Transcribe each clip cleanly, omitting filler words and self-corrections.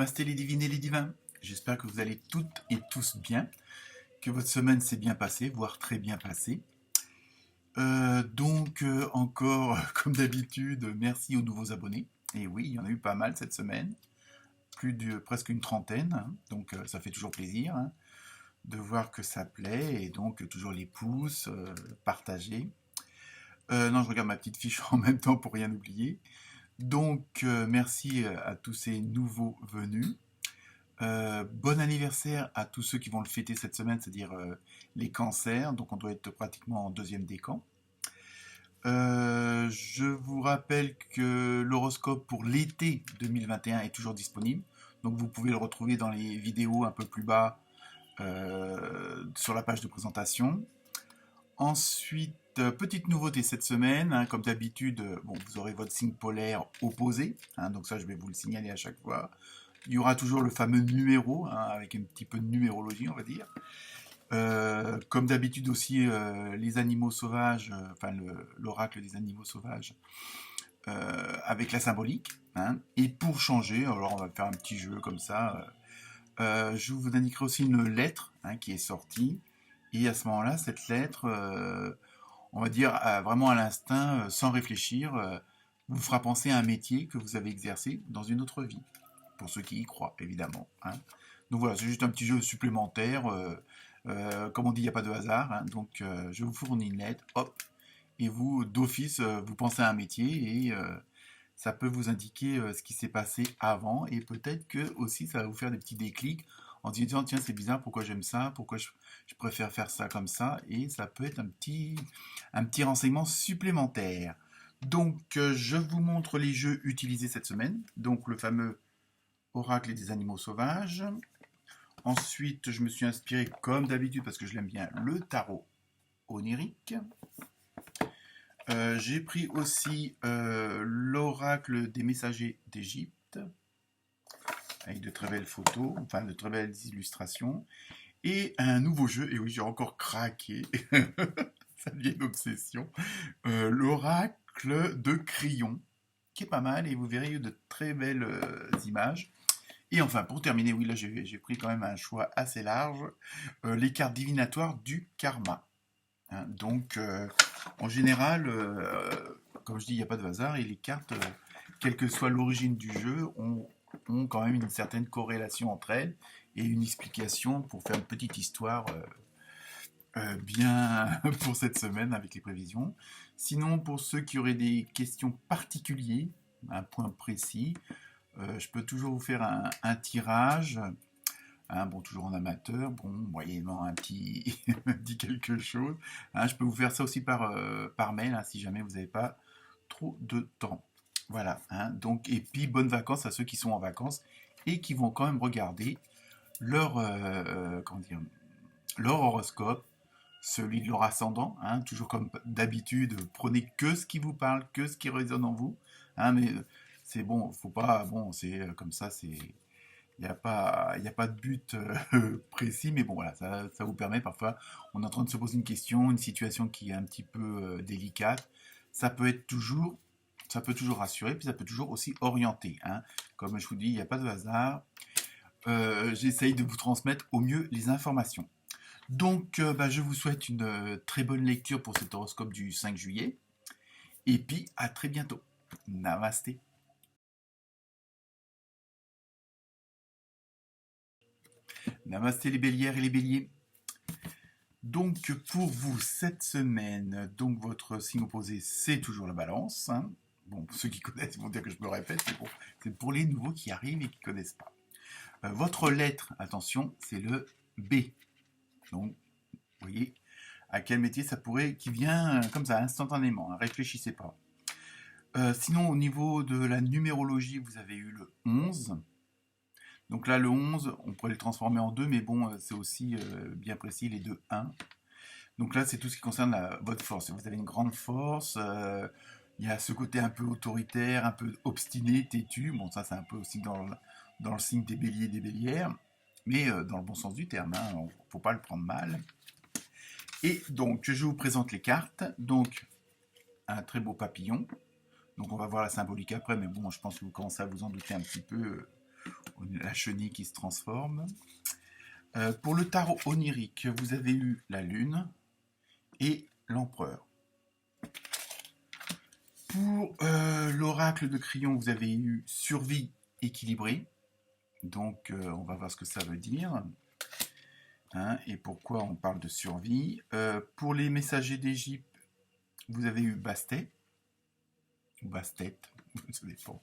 Namasté les divines et les divins. J'espère que vous allez toutes et tous bien, que votre semaine s'est bien passée, voire très bien passée. Encore, comme d'habitude, merci aux nouveaux abonnés. Et oui, il y en a eu pas mal cette semaine, presque une trentaine, hein. Ça fait toujours plaisir, hein, de voir que ça plaît, et donc toujours les pouces, partagés. Non, je regarde ma petite fiche en même temps pour rien oublier. Merci à tous ces nouveaux venus. Bon anniversaire à tous ceux qui vont le fêter cette semaine, c'est-à-dire les cancers. Donc on doit être pratiquement en deuxième décan. Je vous rappelle que l'horoscope pour l'été 2021 est toujours disponible. Donc vous pouvez le retrouver dans les vidéos un peu plus bas sur la page de présentation. Ensuite, petite nouveauté cette semaine, hein, comme d'habitude, vous aurez votre signe polaire opposé, hein, donc ça je vais vous le signaler à chaque fois. Il y aura toujours le fameux numéro, hein, avec un petit peu de numérologie, on va dire. Comme d'habitude aussi, les animaux sauvages, l'oracle des animaux sauvages, avec la symbolique, hein. Et pour changer, alors on va faire un petit jeu comme ça. Je vous indiquerai aussi une lettre, hein, qui est sortie. Et à ce moment-là, cette lettre, on va dire vraiment à l'instinct, sans réfléchir, vous fera penser à un métier que vous avez exercé dans une autre vie. Pour ceux qui y croient, évidemment, hein. Donc voilà, c'est juste un petit jeu supplémentaire. Comme on dit, il n'y a pas de hasard, hein. Je vous fournis une lettre, hop, et vous, d'office, vous pensez à un métier, et ça peut vous indiquer ce qui s'est passé avant, et peut-être que aussi ça va vous faire des petits déclics en disant tiens, c'est bizarre, pourquoi j'aime ça, pourquoi je préfère faire ça comme ça, et ça peut être un petit renseignement supplémentaire. Je vous montre les jeux utilisés cette semaine. Donc le fameux Oracle des animaux sauvages. Ensuite, je me suis inspiré, comme d'habitude, parce que je l'aime bien, le tarot onirique. J'ai pris aussi l'oracle des messagers d'Égypte, avec de très belles photos, enfin de très belles illustrations. Et un nouveau jeu, et oui, j'ai encore craqué, ça devient une obsession, l'oracle de Crillon, qui est pas mal, et vous verrez de très belles images. Et enfin, pour terminer, oui, là j'ai pris quand même un choix assez large, les cartes divinatoires du karma, hein. En général, comme je dis, il n'y a pas de hasard, et les cartes, quelle que soit l'origine du jeu, ont quand même une certaine corrélation entre elles, et une explication pour faire une petite histoire bien pour cette semaine avec les prévisions. Sinon, pour ceux qui auraient des questions particulières, un point précis, je peux toujours vous faire un tirage, hein, toujours en amateur, moyennant un petit, dit quelque chose, hein. Je peux vous faire ça aussi par mail, hein, si jamais vous n'avez pas trop de temps. Voilà, hein. Et puis bonnes vacances à ceux qui sont en vacances et qui vont quand même regarder leur, leur horoscope, celui de leur ascendant, hein, toujours comme d'habitude, prenez que ce qui vous parle, que ce qui résonne en vous, hein, mais c'est bon, faut pas, c'est comme ça, il n'y a pas de but précis, mais bon, voilà, ça vous permet parfois, on est en train de se poser une question, une situation qui est un petit peu délicate, ça peut toujours rassurer, puis ça peut toujours aussi orienter, hein. Comme je vous dis, il n'y a pas de hasard. J'essaye de vous transmettre au mieux les informations. Je vous souhaite une très bonne lecture pour cet horoscope du 5 juillet. Et puis, à très bientôt. Namasté. Namasté les bélières et les béliers. Donc, pour vous, cette semaine, votre signe opposé, c'est toujours la balance, hein. Bon, ceux qui connaissent vont dire que je me répète, mais bon, c'est pour les nouveaux qui arrivent et qui ne connaissent pas. Votre lettre, attention, c'est le B. Donc, vous voyez à quel métier ça pourrait, qui vient comme ça, instantanément, hein, réfléchissez pas. Sinon, au niveau de la numérologie, vous avez eu le 11. Donc là, le 11, on pourrait le transformer en 2, mais bon, c'est aussi bien précis, les deux 1. Donc là, c'est tout ce qui concerne votre force. Vous avez une grande force, il y a ce côté un peu autoritaire, un peu obstiné, têtu. Bon, ça, c'est un peu aussi dans le signe des béliers et des bélières, mais dans le bon sens du terme, hein, il ne faut pas le prendre mal. Et donc, je vous présente les cartes. Donc, un très beau papillon. Donc, on va voir la symbolique après, mais bon, je pense que vous commencez à vous en douter un petit peu la chenille qui se transforme. Pour le tarot onirique, vous avez eu la lune et l'empereur. Pour l'oracle de Crayon, vous avez eu survie équilibrée. Donc, on va voir ce que ça veut dire. Hein, et pourquoi on parle de survie. Pour les messagers d'Égypte, vous avez eu Bastet. Ou Bastet, ça dépend.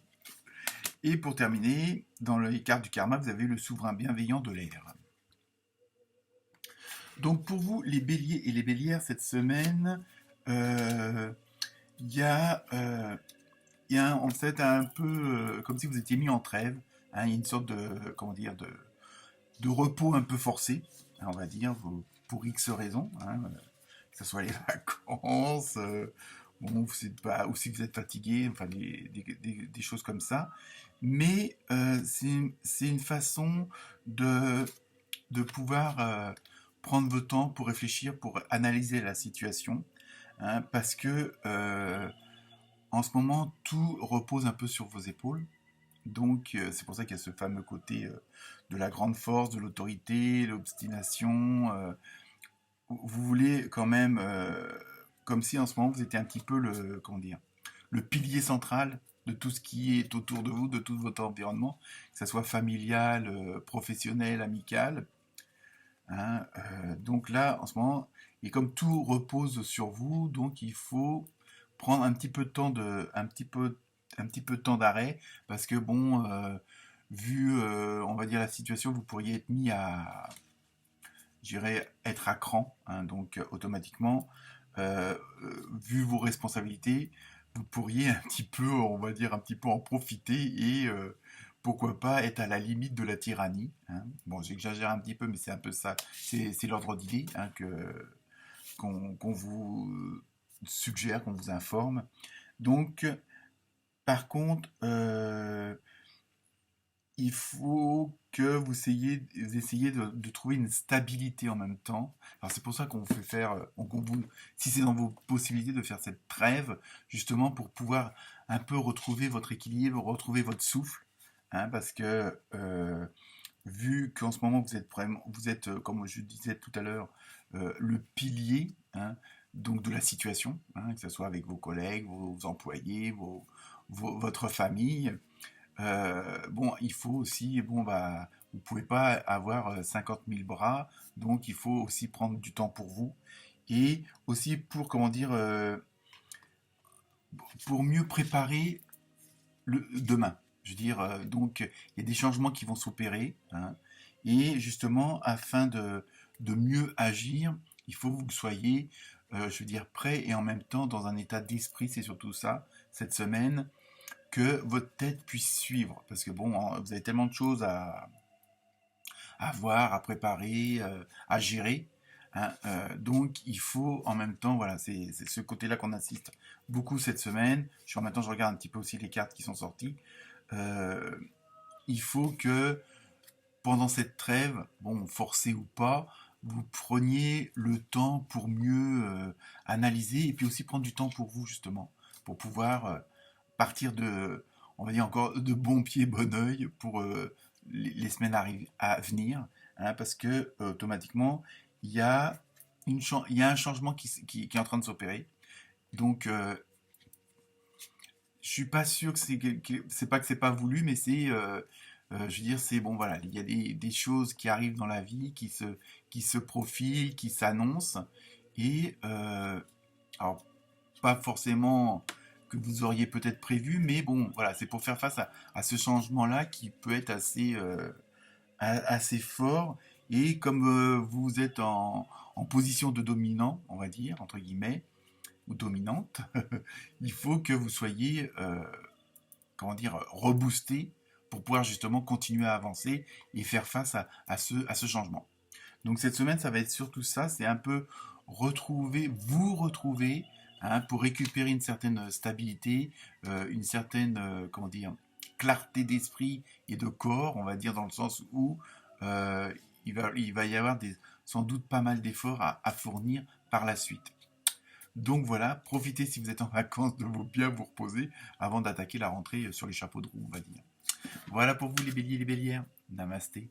Et pour terminer, dans les cartes du karma, vous avez eu le souverain bienveillant de l'air. Donc pour vous, les béliers et les bélières, cette semaine, il y a en fait un peu comme si vous étiez mis en trêve. Hein, il y a une sorte de, comment dire, de repos un peu forcé, hein, on va dire, pour X raisons, hein, que ce soit les vacances, bon, ou si vous êtes fatigué, enfin des choses comme ça. Mais c'est une façon de pouvoir prendre votre temps pour réfléchir, pour analyser la situation, hein, parce que en ce moment, tout repose un peu sur vos épaules. Donc, c'est pour ça qu'il y a ce fameux côté de la grande force, de l'autorité, l'obstination. Vous voulez quand même, comme si en ce moment vous étiez un petit peu le pilier central de tout ce qui est autour de vous, de tout votre environnement, que ce soit familial, professionnel, amical. Hein, donc là, en ce moment, et comme tout repose sur vous, donc il faut prendre un petit peu de temps un petit peu de temps d'arrêt, parce que bon, vu, on va dire la situation, vous pourriez être mis à, j'irais, être à cran, hein, donc automatiquement, vu vos responsabilités, vous pourriez un petit peu, on va dire, un petit peu en profiter et pourquoi pas être à la limite de la tyrannie. Hein. Bon, j'exagère un petit peu, mais c'est un peu ça, c'est l'ordre d'idée, hein, qu'on vous suggère, qu'on vous informe. Donc, par contre, il faut que vous essayiez de trouver une stabilité en même temps. Alors c'est pour ça qu'on vous fait faire, si c'est dans vos possibilités de faire cette trêve, justement pour pouvoir un peu retrouver votre équilibre, retrouver votre souffle, hein, parce que vu qu'en ce moment vous êtes comme je disais tout à l'heure, le pilier, hein, donc de la situation, hein, que ce soit avec vos collègues, vos employés, votre famille. Bon, il faut aussi, bon, bah, vous pouvez pas avoir 50 000 bras, donc il faut aussi prendre du temps pour vous et aussi pour, comment dire, pour mieux préparer le demain. Je veux dire, donc il y a des changements qui vont s'opérer, hein, et justement, afin de mieux agir, il faut que vous soyez, je veux dire, prêt et en même temps dans un état d'esprit, c'est surtout ça, cette semaine, que votre tête puisse suivre. Parce que bon, vous avez tellement de choses à voir, à préparer, à gérer. Hein, donc il faut en même temps, voilà, c'est ce côté-là qu'on insiste beaucoup cette semaine. Maintenant, je regarde un petit peu aussi les cartes qui sont sorties. Euh, il faut que pendant cette trêve, bon, forcé ou pas, vous preniez le temps pour mieux analyser et puis aussi prendre du temps pour vous justement, pour pouvoir partir de, on va dire encore, de bon pied, bon oeil pour les semaines à venir, hein, parce que automatiquement, il y a, il y a un changement qui est en train de s'opérer. Donc, je suis pas sûr que c'est pas que c'est pas voulu, mais c'est, je veux dire, c'est bon, voilà, il y a des choses qui arrivent dans la vie, qui se profilent, qui s'annoncent, et alors pas forcément que vous auriez peut-être prévu, mais bon, voilà, c'est pour faire face à ce changement-là qui peut être assez fort. Et comme vous êtes en position de dominant, on va dire, entre guillemets, ou dominante, il faut que vous soyez, comment dire, reboosté pour pouvoir justement continuer à avancer et faire face à ce changement. Donc cette semaine, ça va être surtout ça, c'est un peu vous retrouver, hein, pour récupérer une certaine stabilité, une certaine, comment dire, clarté d'esprit et de corps, on va dire, dans le sens où euh, il va y avoir sans doute pas mal d'efforts à fournir par la suite. Donc voilà, profitez si vous êtes en vacances de bien vous reposer avant d'attaquer la rentrée sur les chapeaux de roue, on va dire. Voilà pour vous les béliers et les bélières. Namasté.